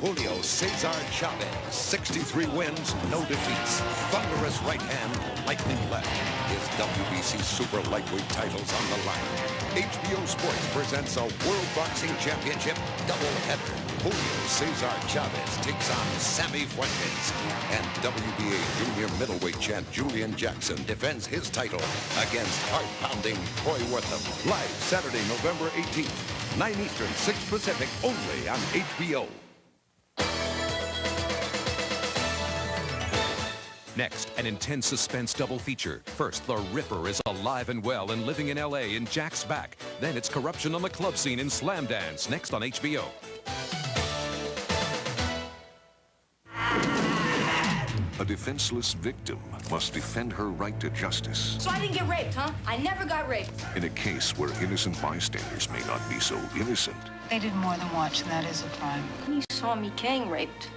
Julio Cesar Chavez, 63 wins, no defeats. Thunderous right hand, lightning left. His WBC Super Lightweight titles on the line. HBO Sports presents a World Boxing Championship doubleheader. Julio Cesar Chavez takes on Sammy Fuentes. And WBA junior middleweight champ Julian Jackson defends his title against heart-pounding Troy Wortham. Live Saturday, November 18th, 9 Eastern, 6 Pacific, only on HBO. Next, an intense suspense double feature. First, the Ripper is alive and well and living in L.A. in Jack's back. Then it's corruption on the club scene in Slam Dance, next on HBO. A defenseless victim must defend her right to justice. So I didn't get raped, huh? I never got raped. In a case where innocent bystanders may not be so innocent. They did more than watch, and that is a crime. You saw me getting raped.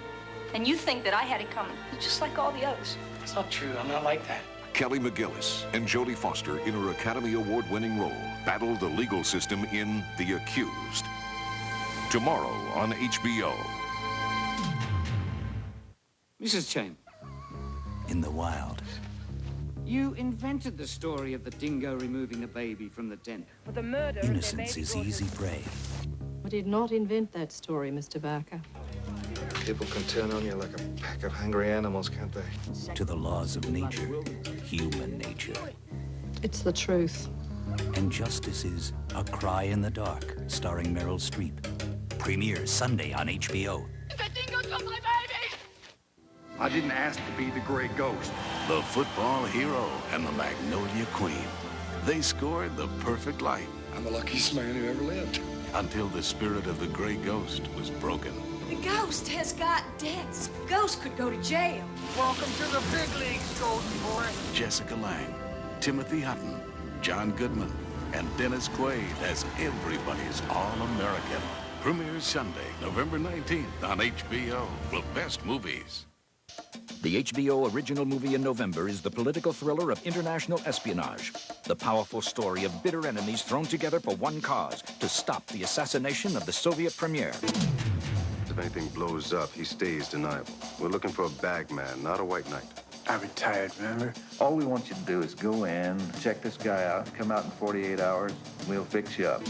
And you think that I had it coming, just like all the others. It's not true. I'm not like that. Kelly McGillis and Jodie Foster, in her Academy Award-winning role, battle the legal system in The Accused. Tomorrow on HBO. Mrs. Chain. In the wild. You invented the story of the dingo removing a baby from the tent. For the murder Innocence is easy prey. I did not invent that story, Mr. Barker. People can turn on you like a pack of hungry animals, can't they? To the laws of nature, human nature. It's the truth. And justice is A Cry in the Dark, starring Meryl Streep. Premieres Sunday on HBO. The dingo took my baby! I didn't ask to be the Gray Ghost. The football hero and the Magnolia Queen. They scored the perfect life. I'm the luckiest man who ever lived. Until the spirit of the Gray Ghost was broken. The ghost has got debts. Ghost could go to jail. Welcome to the big leagues, Golden Boy. Jessica Lange, Timothy Hutton, John Goodman, and Dennis Quaid as everybody's All-American. Premieres Sunday, November 19th on HBO. The best movies. The HBO original movie in November is the political thriller of international espionage. The powerful story of bitter enemies thrown together for one cause, to stop the assassination of the Soviet premier. If anything blows up, he stays deniable. We're looking for a bag man, not a white knight. I retired, remember? All we want you to do is go in, check this guy out, come out in 48 hours, and we'll fix you up.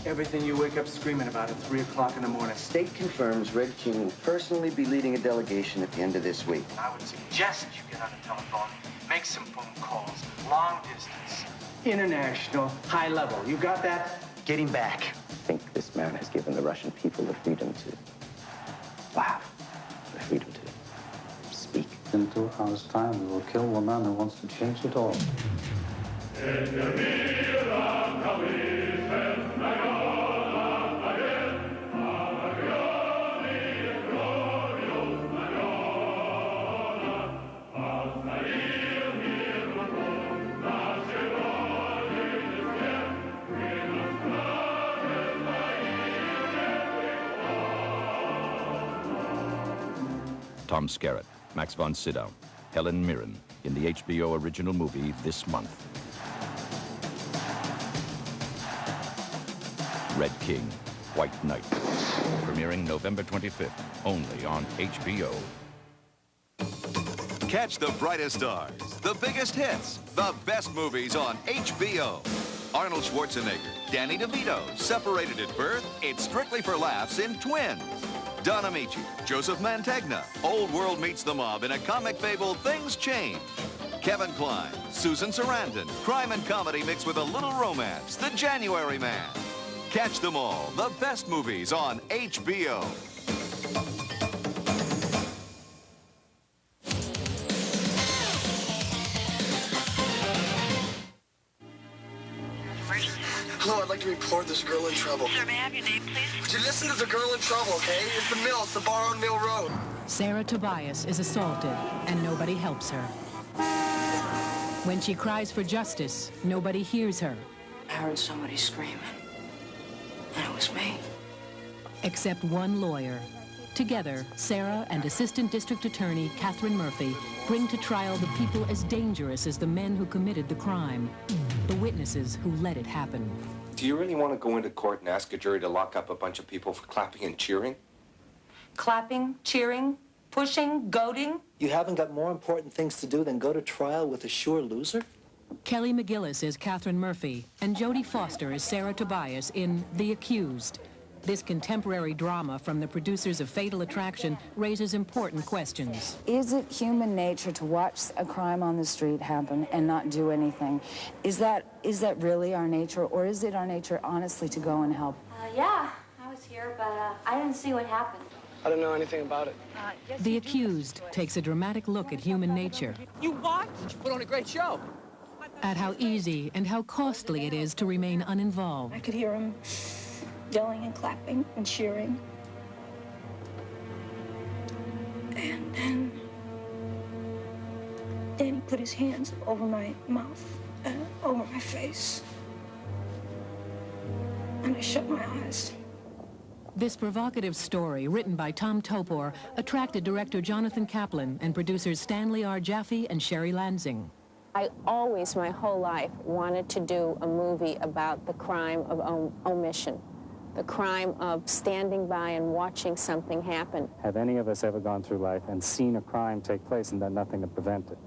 Everything you wake up screaming about at 3 o'clock in the morning. State confirms Red King will personally be leading a delegation at the end of this week. I would suggest you get on the telephone, make some phone calls, long distance, international, high level. You got that? Get him back. I think this man has given the Russian people the freedom to laugh, the freedom to speak. In 2 hours' time, we will kill the man who wants to change it all. Tom Skerritt, Max von Sydow, Helen Mirren in the HBO original movie this month. Red King, White Knight, premiering November 25th, only on HBO. Catch the brightest stars, the biggest hits, the best movies on HBO. Arnold Schwarzenegger, Danny DeVito, separated at birth, it's strictly for laughs in Twins. Don Amici, Joseph Mantegna, Old World meets the mob in a comic fable, Things Change. Kevin Kline, Susan Sarandon, crime and comedy mixed with a little romance, The January Man. Catch them all, the best movies on HBO. Hello, I'd like to report this girl in trouble. Sir, may I have your name, please? Would you listen to the girl in trouble, okay? It's the mill. It's the bar on Mill Road. Sarah Tobias is assaulted, and nobody helps her. When she cries for justice, nobody hears her. I heard somebody screaming. And it was me. Except one lawyer. Together, Sarah and Assistant District Attorney Catherine Murphy bring to trial the people as dangerous as the men who committed the crime, the witnesses who let it happen. Do you really want to go into court and ask a jury to lock up a bunch of people for clapping and cheering? Clapping, cheering, pushing, goading. You haven't got more important things to do than go to trial with a sure loser? Kelly McGillis is Catherine Murphy, and Jodie Foster is Sarah Tobias in The Accused. This contemporary drama from the producers of Fatal Attraction raises important questions. Is it human nature to watch a crime on the street happen and not do anything? Is that really our nature, or is it our nature, honestly, to go and help? Yeah, I was here, but I didn't see what happened. I don't know anything about it. The Accused takes a dramatic look at human nature. You watched? You put on a great show. At how easy and how costly it is to remain uninvolved. I could hear him yelling and clapping and cheering. And then he put his hands over my mouth, over my face. And I shut my eyes. This provocative story, written by Tom Topor, attracted director Jonathan Kaplan and producers Stanley R. Jaffe and Sherry Lansing. I always, my whole life, wanted to do a movie about the crime of omission, the crime of standing by and watching something happen. Have any of us ever gone through life and seen a crime take place and done nothing to prevent it?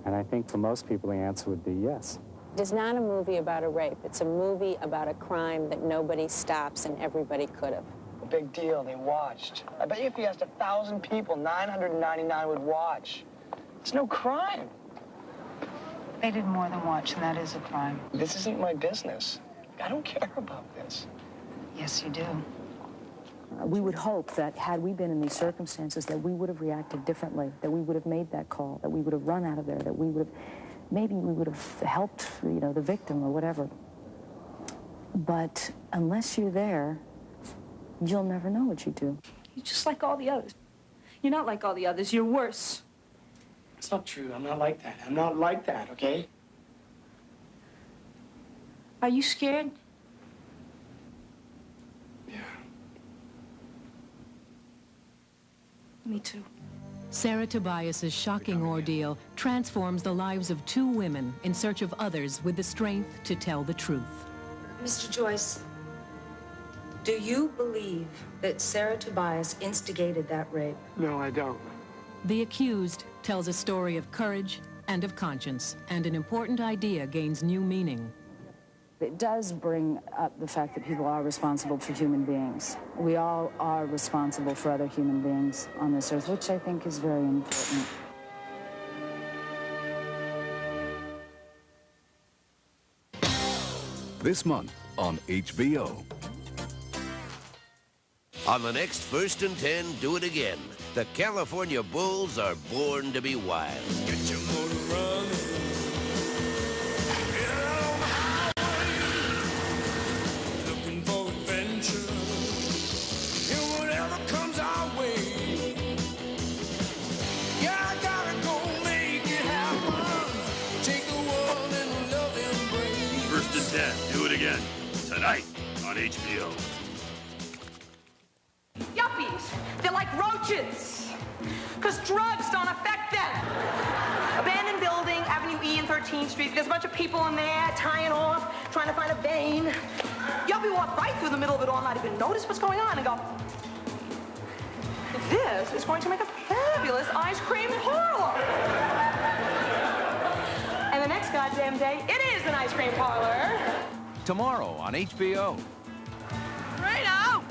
And I think for most people the answer would be yes. It is not a movie about a rape. It's a movie about a crime that nobody stops and everybody could have. A big deal, they watched. I bet you if you asked 1,000 people, 999 would watch. It's no crime. They did more than watch, and that is a crime. This isn't my business. I don't care about this. Yes, you do. We would hope that had we been in these circumstances that we would have reacted differently, that we would have made that call, that we would have run out of there, that we would have, maybe we would have helped, you know, the victim or whatever. But unless you're there, you'll never know what you do. You're just like all the others. You're not like all the others. You're worse. It's not true. I'm not like that. I'm not like that, okay? Are you scared? Yeah. Me too. Sarah Tobias's shocking ordeal transforms the lives of two women in search of others with the strength to tell the truth. Mr. Joyce, do you believe that Sarah Tobias instigated that rape? No, I don't. The Accused tells a story of courage and of conscience, and an important idea gains new meaning. It does bring up the fact that people are responsible for human beings. We all are responsible for other human beings on this earth, which I think is very important. This month on HBO. On the next First and 10, Do It Again. The California Bulls are born to be wild. Get your motor running. Looking for adventure. And whatever comes our way. Yeah, I gotta go make it happen. Take the world in a loving embrace. First and 10, Do It Again. Tonight on HBO. Yuppies! They're like roaches! Because drugs don't affect them! Abandoned building, Avenue E and 13th Street. There's a bunch of people in there tying off, trying to find a vein. Yuppie walked right through the middle of it all, not even notice what's going on, and go, this is going to make a fabulous ice cream parlor. And the next goddamn day, it is an ice cream parlor. Tomorrow on HBO. Right out!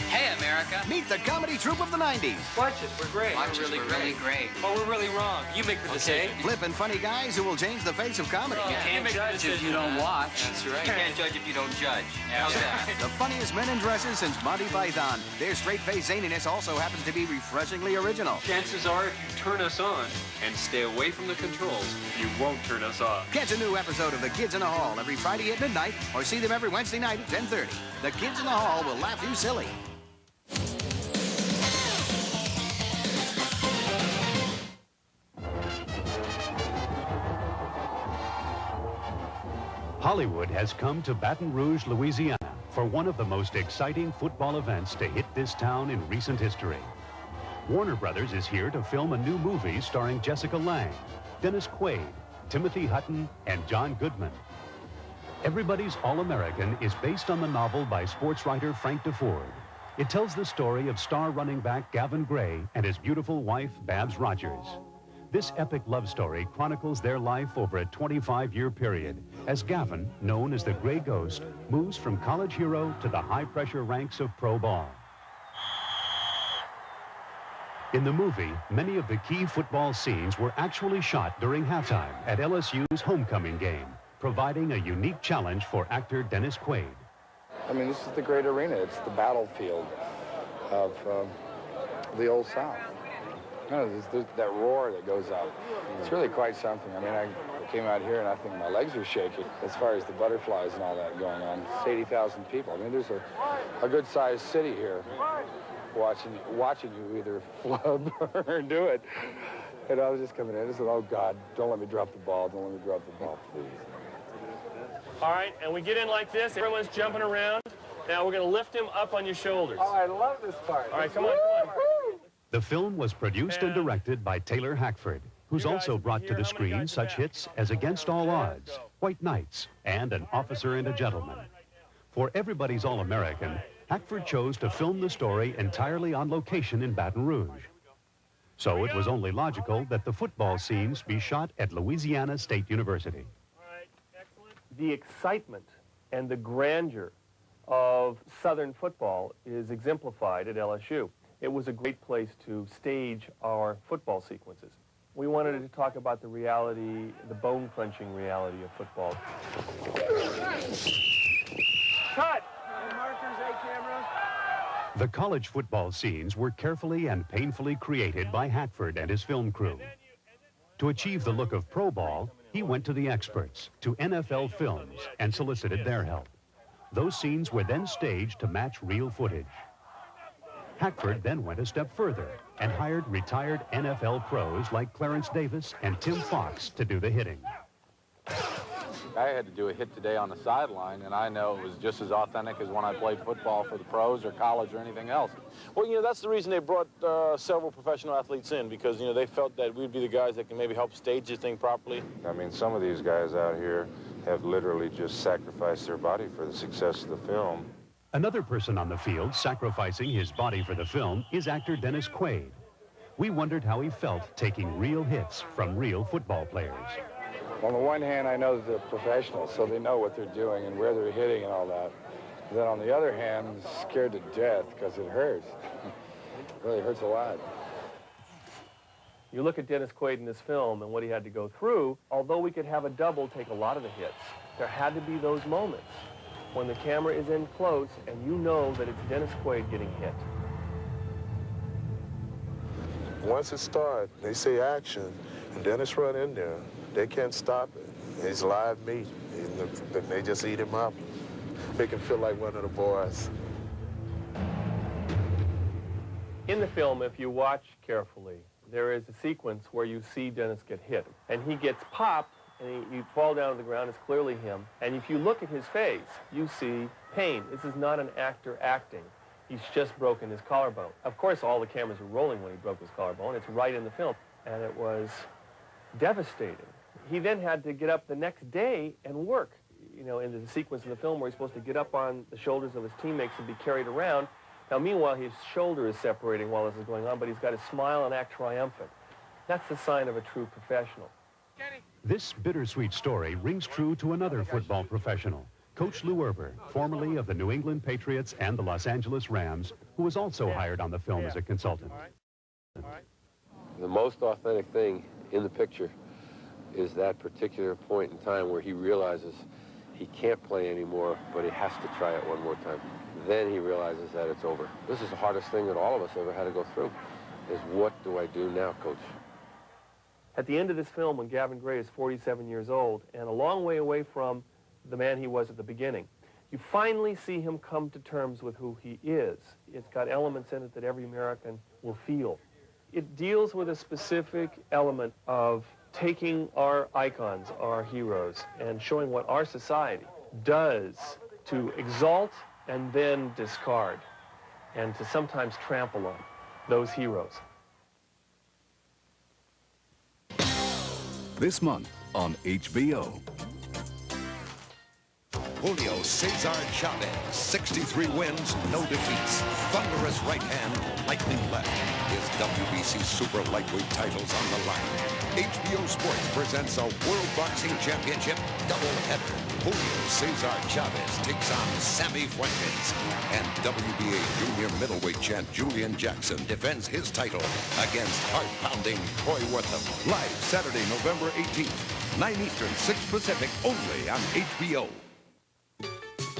Hey, America. Meet the comedy troupe of the 90s. Watch it. We're great. Watch us. We're really great. Oh, we're really wrong. You make the decision. Flippin' funny guys who will change the face of comedy. You can't judge if you don't watch. That's right. You can't judge if you don't judge. How's that? The funniest men in dresses since Monty Python. Their straight-faced zaniness also happens to be refreshingly original. Chances are, if you turn us on and stay away from the controls, you won't turn us off. Catch a new episode of The Kids in the Hall every Friday at midnight, or see them every Wednesday night at 10:30. The Kids in the Hall will laugh you silly. Hollywood has come to Baton Rouge, Louisiana for one of the most exciting football events to hit this town in recent history. Warner Brothers is here to film a new movie starring Jessica Lange, Dennis Quaid, Timothy Hutton, and John Goodman. Everybody's All-American is based on the novel by sports writer Frank DeFord. It tells the story of star running back Gavin Gray and his beautiful wife, Babs Rogers. This epic love story chronicles their life over a 25-year period as Gavin, known as the Gray Ghost, moves from college hero to the high-pressure ranks of pro ball. In the movie, many of the key football scenes were actually shot during halftime at LSU's homecoming game, providing a unique challenge for actor Dennis Quaid. I mean, this is the great arena. It's the battlefield of the Old South. You know, there's that roar that goes up. It's really quite something. I mean, I came out here and I think my legs were shaking as far as the butterflies and all that going on. It's 80,000 people. I mean, there's a good-sized city here watching you either flub or do it. And I was just coming in and said, oh, God, don't let me drop the ball. Don't let me drop the ball, please. All right, and we get in like this. Everyone's jumping around. Now we're going to lift him up on your shoulders. Oh, I love this part. All right, come on, come on. The film was produced and directed by Taylor Hackford, who's also brought to the screen such hits as Against All Odds, White Nights, and An Officer and a Gentleman. For Everybody's All-American, Hackford chose to film the story entirely on location in Baton Rouge. So it was only logical that the football scenes be shot at Louisiana State University. The excitement and the grandeur of Southern football is exemplified at LSU. It was a great place to stage our football sequences. We wanted to talk about the reality, the bone-crunching reality of football. Cut! Markers, camera. The college football scenes were carefully and painfully created by Hackford and his film crew. To achieve the look of pro ball, he went to the experts, to NFL Films, and solicited their help. Those scenes were then staged to match real footage. Hackford then went a step further and hired retired NFL pros like Clarence Davis and Tim Fox to do the hitting. I had to do a hit today on the sideline, and I know it was just as authentic as when I played football for the pros or college or anything else. Well, you know, that's the reason they brought several professional athletes in, because, you know, they felt that we'd be the guys that can maybe help stage this thing properly. I mean, some of these guys out here have literally just sacrificed their body for the success of the film. Another person on the field sacrificing his body for the film is actor Dennis Quaid. We wondered how he felt taking real hits from real football players. On the one hand, I know that they're professionals, so they know what they're doing and where they're hitting and all that. And then on the other hand, I'm scared to death because it hurts. It really hurts a lot. You look at Dennis Quaid in this film and what he had to go through. Although we could have a double take a lot of the hits, there had to be those moments when the camera is in close and you know that it's Dennis Quaid getting hit. Once it starts, they say action, and Dennis run in there. They can't stop it. It's live meat. They just eat him up. Make him feel like one of the boys. In the film, if you watch carefully, there is a sequence where you see Dennis get hit. And he gets popped, and you fall down to the ground. It's clearly him. And if you look at his face, you see pain. This is not an actor acting. He's just broken his collarbone. Of course, all the cameras were rolling when he broke his collarbone. It's right in the film. And it was devastating. He then had to get up the next day and work, you know, into the sequence in the film where he's supposed to get up on the shoulders of his teammates and be carried around. Now, meanwhile, his shoulder is separating while this is going on, but he's got to smile and act triumphant. That's the sign of a true professional. This bittersweet story rings true to another football professional, Coach Lou Erber, formerly of the New England Patriots and the Los Angeles Rams, who was also hired on the film as a consultant. The most authentic thing in the picture is that particular point in time where he realizes he can't play anymore, but he has to try it one more time. Then he realizes that it's over. This is the hardest thing that all of us ever had to go through, is what do I do now, Coach? At the end of this film, when Gavin Gray is 47 years old and a long way away from the man he was at the beginning, you finally see him come to terms with who he is. It's got elements in it that every American will feel. It deals with a specific element of taking our icons, our heroes, and showing what our society does to exalt and then discard, and to sometimes trample on those heroes. This month on HBO. Julio Cesar Chavez. 63 wins, no defeats. Thunderous right hand, lightning left. His WBC Super Lightweight titles on the line. HBO Sports presents a World Boxing Championship doubleheader. Julio Cesar Chavez takes on Sammy Fuentes. And WBA junior middleweight champ Julian Jackson defends his title against heart-pounding Troy Wortham. Live Saturday, November 18th, 9 Eastern, 6 Pacific, only on HBO.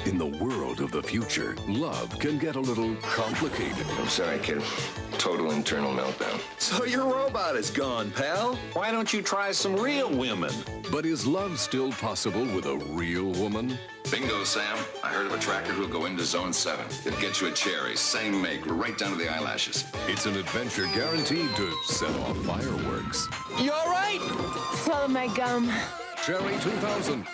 In the world of the future, love can get a little complicated. I'm sorry, kid. Total internal meltdown. So your robot is gone, pal. Why don't you try some real women? But is love still possible with a real woman? Bingo, Sam. I heard of a tracker who'll go into Zone 7. It'll get you a cherry, same make, right down to the eyelashes. It's an adventure guaranteed to set off fireworks. You all right? Swallow my gum. Cherry 2000.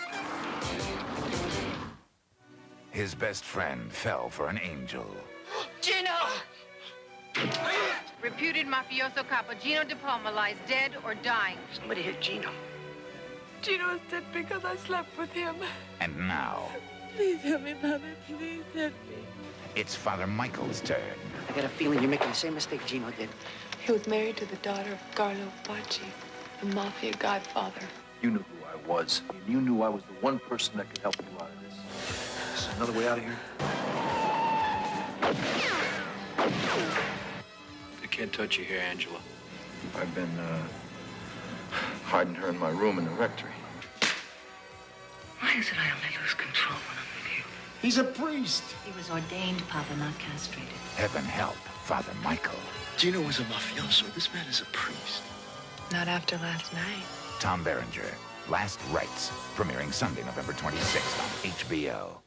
His best friend fell for an angel. Gino! Reputed mafioso capo Gino De Palma lies dead or dying. Somebody hit Gino. Gino is dead because I slept with him. And now, Please help me, Mother. Please help me. it's Father Michael's turn. I got a feeling you're making the same mistake Gino did. He was married to the daughter of Carlo Bacci, the mafia godfather. You knew who I was. And you knew I was the one person that could help you out of this. Is there another way out of here? They can't touch you here, Angela. I've been, hiding her in my room in the rectory. Why is it I only lose control when I'm with you? He's a priest. He was ordained, Papa, not castrated. Heaven help Father Michael. Gino was a mafioso. This man is a priest. Not after last night. Tom Berenger, Last Rites, premiering Sunday, November 26th on HBO.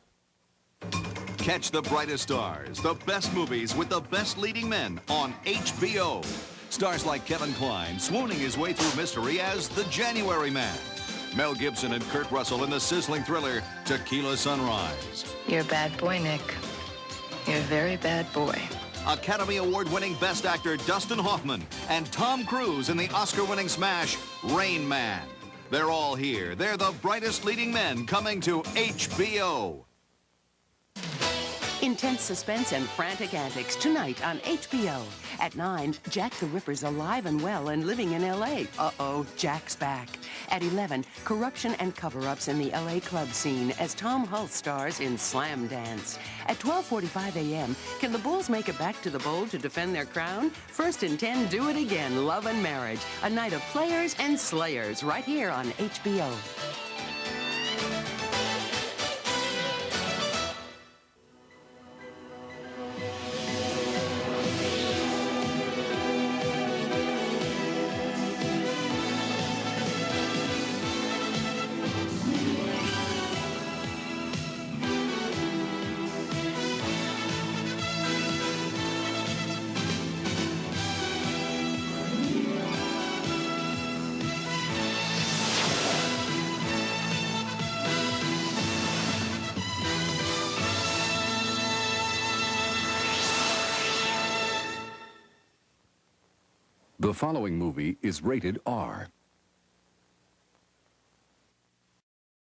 Catch the brightest stars, the best movies with the best leading men on HBO. Stars like Kevin Kline swooning his way through mystery as the January Man. Mel Gibson and Kurt Russell in the sizzling thriller Tequila Sunrise. You're a bad boy, Nick. You're a very bad boy. Academy Award-winning Best Actor Dustin Hoffman and Tom Cruise in the Oscar-winning smash Rain Man. They're all here. They're the brightest leading men coming to HBO. Intense suspense and frantic antics tonight on HBO. At 9, Jack the Ripper's alive and well and living in L.A. Uh-oh, Jack's back. At 11, corruption and cover-ups in the L.A. club scene as Tom Hulse stars in Slam Dance. At 12:45 a.m., can the Bulls make it back to the bowl to defend their crown? First and 10, do it again, Love and Marriage. A night of players and slayers right here on HBO. The following movie is rated R.